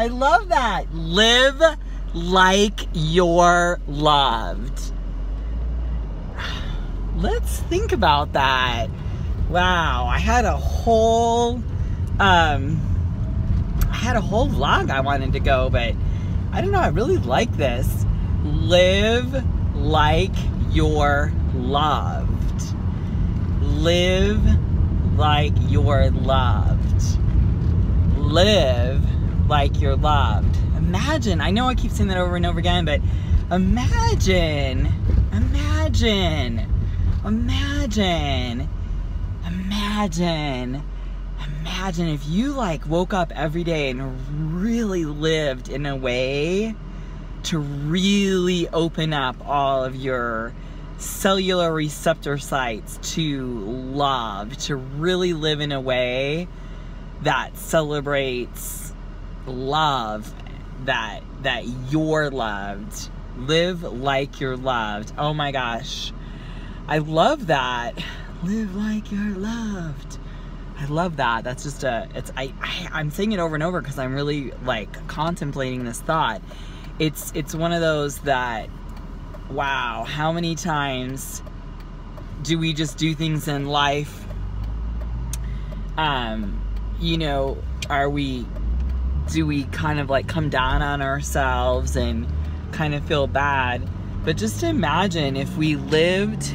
I love that. Live like you're loved. Let's think about that. Wow, I had a whole vlog I wanted to go, but I don't know, I really like this. Live like you're loved. Live like you're loved. Live like you're loved. Imagine, I know I keep saying that over and over again, but imagine if you like woke up every day and really lived in a way to really open up all of your cellular receptor sites to love, to really live in a way that celebrates love, that you're loved. Live like you're loved. Oh my gosh, I love that. Live like you're loved. I love that. That's just I'm saying it over and over because I'm really like contemplating this thought. It's one of those that, wow, how many times do we just do things in life, you know, do we kind of like come down on ourselves and kind of feel bad? But just imagine if we lived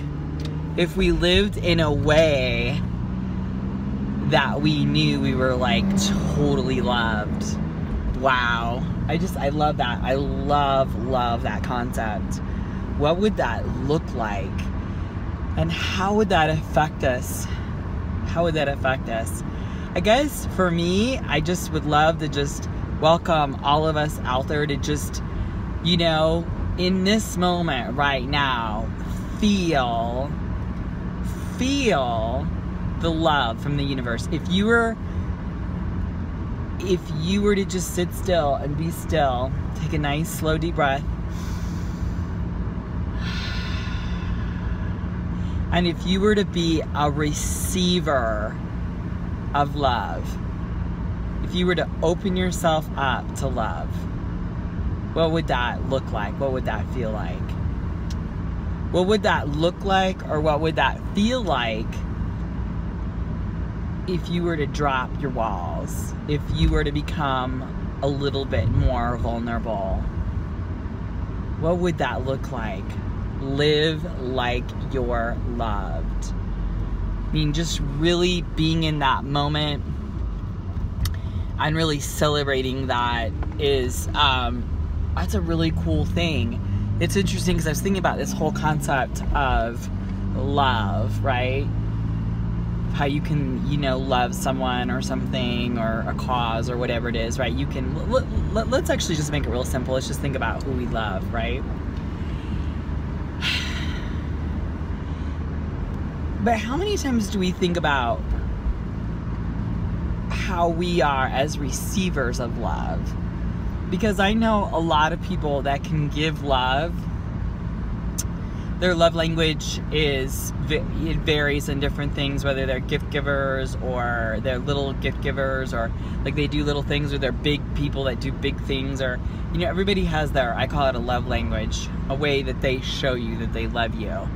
in a way that we knew we were like totally loved. Wow. I love that. I love that concept. What would that look like? And how would that affect us? How would that affect us? I guess for me, I just would love to just welcome all of us out there to just, you know, in this moment right now, feel the love from the universe. If you were to just sit still and be still, take a nice slow deep breath, and if you were to be a receiver of love, if you were to open yourself up to love, what would that look like? What would that feel like? What would that look like, or what would that feel like if you were to drop your walls? If you were to become a little bit more vulnerable? What would that look like? Live like you're loved. I mean, just really being in that moment and really celebrating that is, that's a really cool thing. It's interesting because I was thinking about this whole concept of love, right? How you can, you know, love someone or something or a cause or whatever it is, right? You can, let's actually just make it real simple. Let's just think about who we love, right? But how many times do we think about how we are as receivers of love? Because I know a lot of people that can give love. Their love language is, it varies in different things, whether they're gift givers or they're little gift givers, or like they do little things, or they're big people that do big things, or, you know, everybody has their, I call it a love language, a way that they show you that they love you.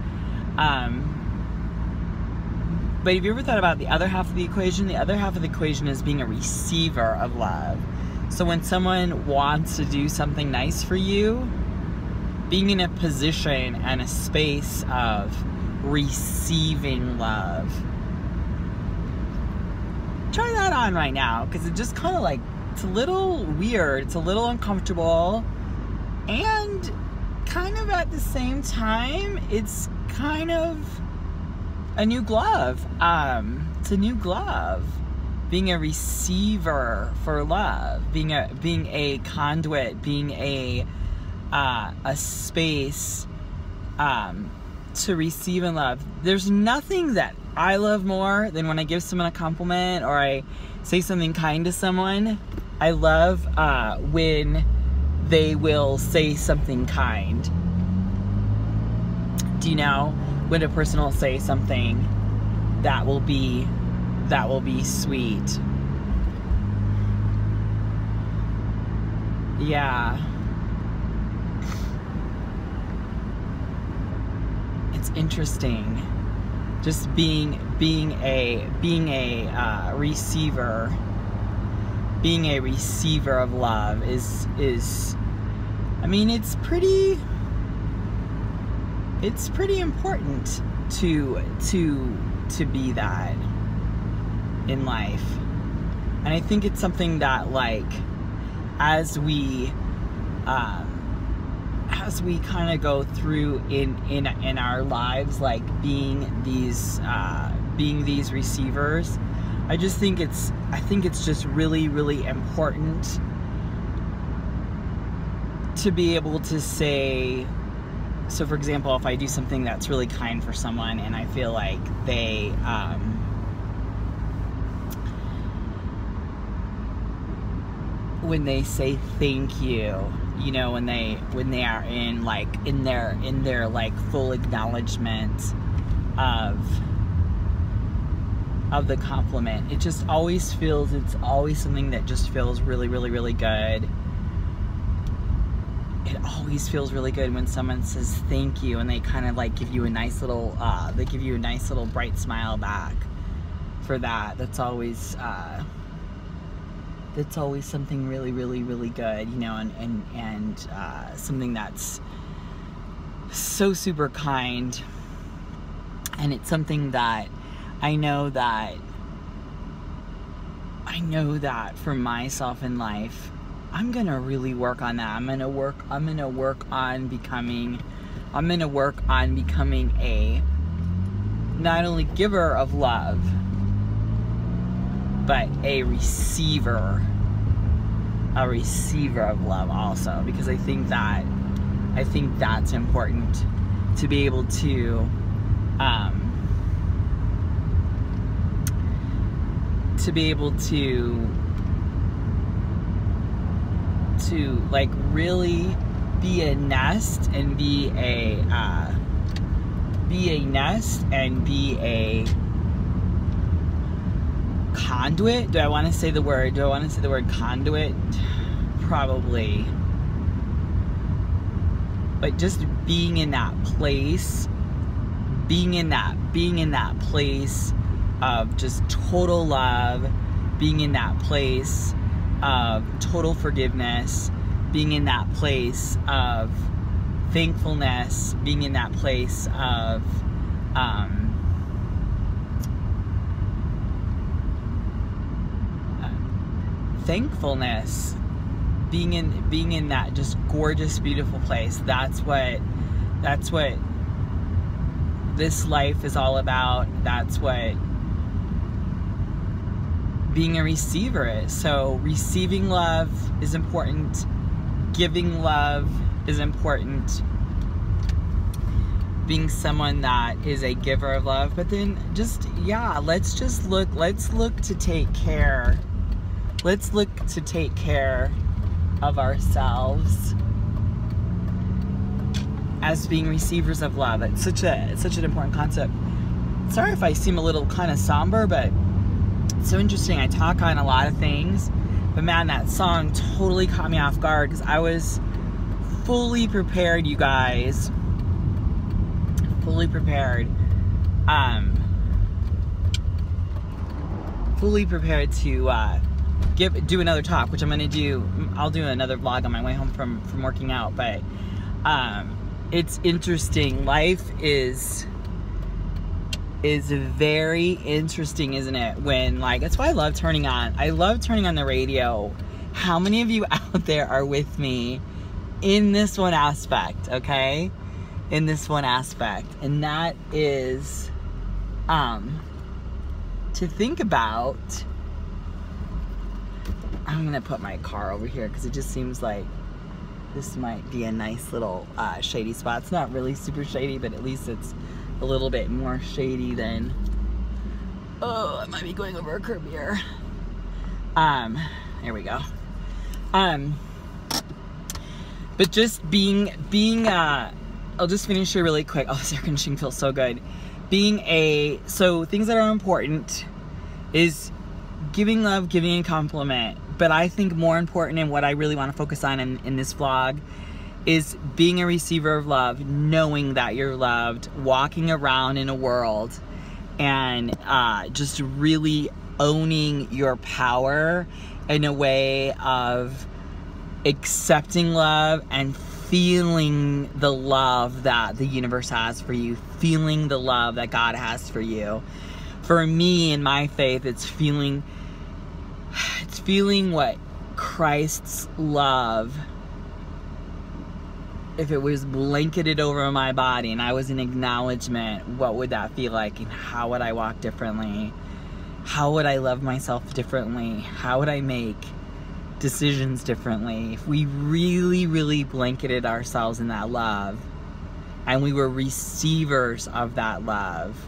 But have you ever thought about the other half of the equation? The other half of the equation is being a receiver of love. So when someone wants to do something nice for you, being in a position and a space of receiving love. Try that on right now, because it just kind of like, it's a little weird, it's a little uncomfortable, and kind of at the same time, it's kind of a new glove. It's a new glove. Being a receiver for love, being a conduit, being a space to receive and love. There's nothing that I love more than when I give someone a compliment or I say something kind to someone. I love when they will say something kind. Do you know, when a person will say something that will be sweet. yeah. It's interesting. Just being a receiver of love is I mean, it's pretty important to be that in life. And I think it's something that, like, as we kind of go through in our lives, like being these receivers, I think it's just really, really important to be able to say, so for example, if I do something that's really kind for someone and I feel like they when they say thank you, you know, when they are in their like full acknowledgement of the compliment, it just always feels, it's always something that just feels really, really, really good. It always feels really good when someone says thank you and they kind of like give you a nice little bright smile back for that. That's always something really, really, really good, you know, and something that's so super kind. And it's something that I know that for myself in life, I'm gonna really work on that. I'm gonna work on becoming a not only giver of love, but a receiver of love also, because I think that's important, to be able to like really be a nest and be a conduit. Do I want to say the word conduit? Probably. But just being in that place of just total love, being in that place of total forgiveness, being in that place of thankfulness, being in that place of thankfulness, being in that just gorgeous, beautiful place. That's what this life is all about. That's what being a receiver is. So receiving love is important, giving love is important, being someone that is a giver of love. But then just, yeah, let's look to take care of ourselves as being receivers of love. It's such an important concept. Sorry if I seem a little kind of somber, but it's so interesting. I talk on a lot of things, but man, that song totally caught me off guard, because I was fully prepared, you guys. Fully prepared. Fully prepared to do another talk, which I'm gonna do. I'll do another vlog on my way home from working out. But it's interesting. Life is very interesting, isn't it? When, like, that's why I love turning on the radio. How many of you out there are with me in this one aspect, okay? In this one aspect. And that is to think about. I'm gonna put my car over here because it just seems like this might be a nice little shady spot. It's not really super shady, but at least it's a little bit more shady than, oh, I might be going over a curb here. There we go. But just being I'll just finish here really quick. Oh, this air conditioning feels so good. So things that are important is giving love, giving a compliment, But I think more important, and what I really want to focus on in this vlog, is being a receiver of love, knowing that you're loved, walking around in a world, and just really owning your power in a way of accepting love and feeling the love that the universe has for you, feeling the love that God has for you. For me, in my faith, it's feeling what Christ's love, if it was blanketed over my body and I was in acknowledgement, what would that feel like? And how would I walk differently? How would I love myself differently? How would I make decisions differently? If we really, really blanketed ourselves in that love and we were receivers of that love.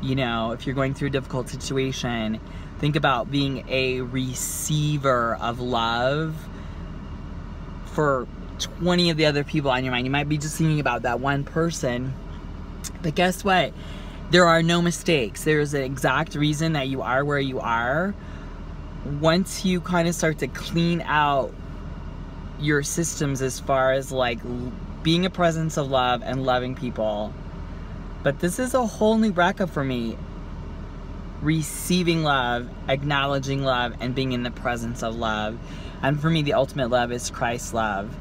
You know, if you're going through a difficult situation, think about being a receiver of love for 20 of the other people on your mind. You might be just thinking about that one person, but guess what? There are no mistakes. There's an exact reason that you are where you are. Once you kind of start to clean out your systems as far as like being a presence of love and loving people. But this is a whole new bracket for me. Receiving love, acknowledging love, and being in the presence of love. And for me, the ultimate love is Christ's love.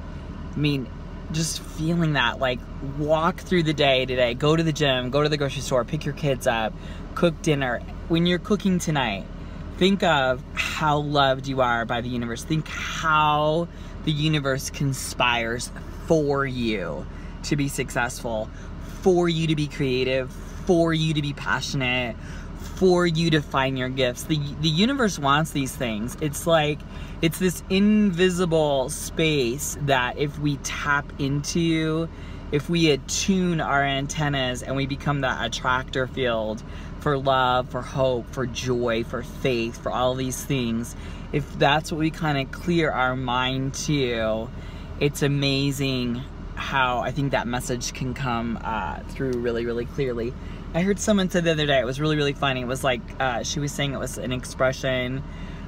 I mean, just feeling that, like, walk through the day today, go to the gym, go to the grocery store, pick your kids up, cook dinner. When you're cooking tonight, think of how loved you are by the universe. Think how the universe conspires for you to be successful, for you to be creative, for you to be passionate, for you to find your gifts. The universe wants these things. It's like, it's this invisible space that if we tap into, if we attune our antennas and we become that attractor field for love, for hope, for joy, for faith, for all these things, if that's what we kind of clear our mind to, it's amazing how I think that message can come through really, really clearly. I heard someone say the other day, it was really, really funny. It was like, she was saying it was an expression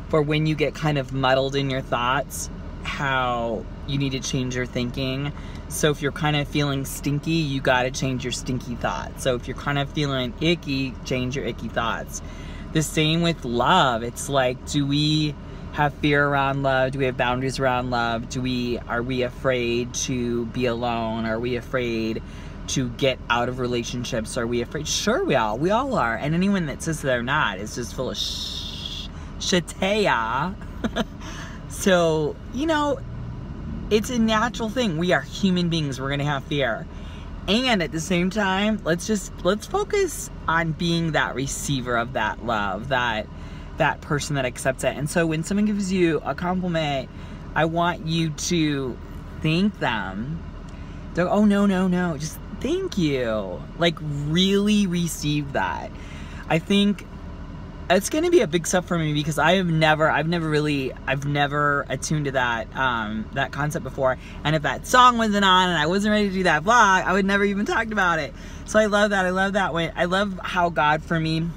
for when you get kind of muddled in your thoughts, how you need to change your thinking. So if you're kind of feeling stinky, you got to change your stinky thoughts. So if you're kind of feeling icky, change your icky thoughts. The same with love. It's like, do we have fear around love? Do we have boundaries around love? Are we afraid to be alone? Are we afraid to get out of relationships? Are we afraid? Sure, we all are. And anyone that says they're not is just full of shatea. So, you know, it's a natural thing. We are human beings. We're gonna have fear. And at the same time, let's focus on being that receiver of that love, that person that accepts it. And so when someone gives you a compliment, I want you to thank them. Don't, oh, no, just thank you. Like, really receive that. I think it's going to be a big step for me because I've never attuned to that, that concept before. And if that song wasn't on and I wasn't ready to do that vlog, I would never even talked about it. So I love that. I love that way. I love how God for me,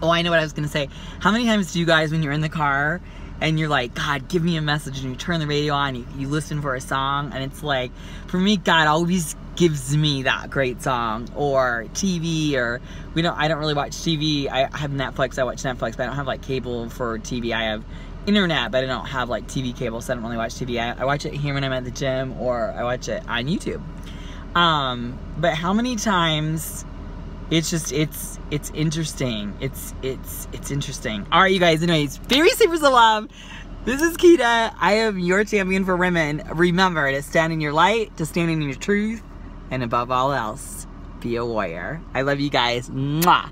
oh, I know what I was going to say. How many times do you guys, when you're in the car and you're like, God, give me a message, and you turn the radio on, you listen for a song, and it's like, for me, God always gives me that great song, or TV, or I don't really watch TV. I have Netflix, I watch Netflix, but I don't have like cable for TV. I have internet, but I don't have like TV cable, so I don't really watch TV. I watch it here when I'm at the gym, or I watch it on YouTube. But how many times, it's just, it's interesting. It's interesting. All right, you guys, anyways, very receivers of love. This is Kita. I am your champion for women. Remember to stand in your light, to stand in your truth, and above all else, be a warrior. I love you guys. Mwah.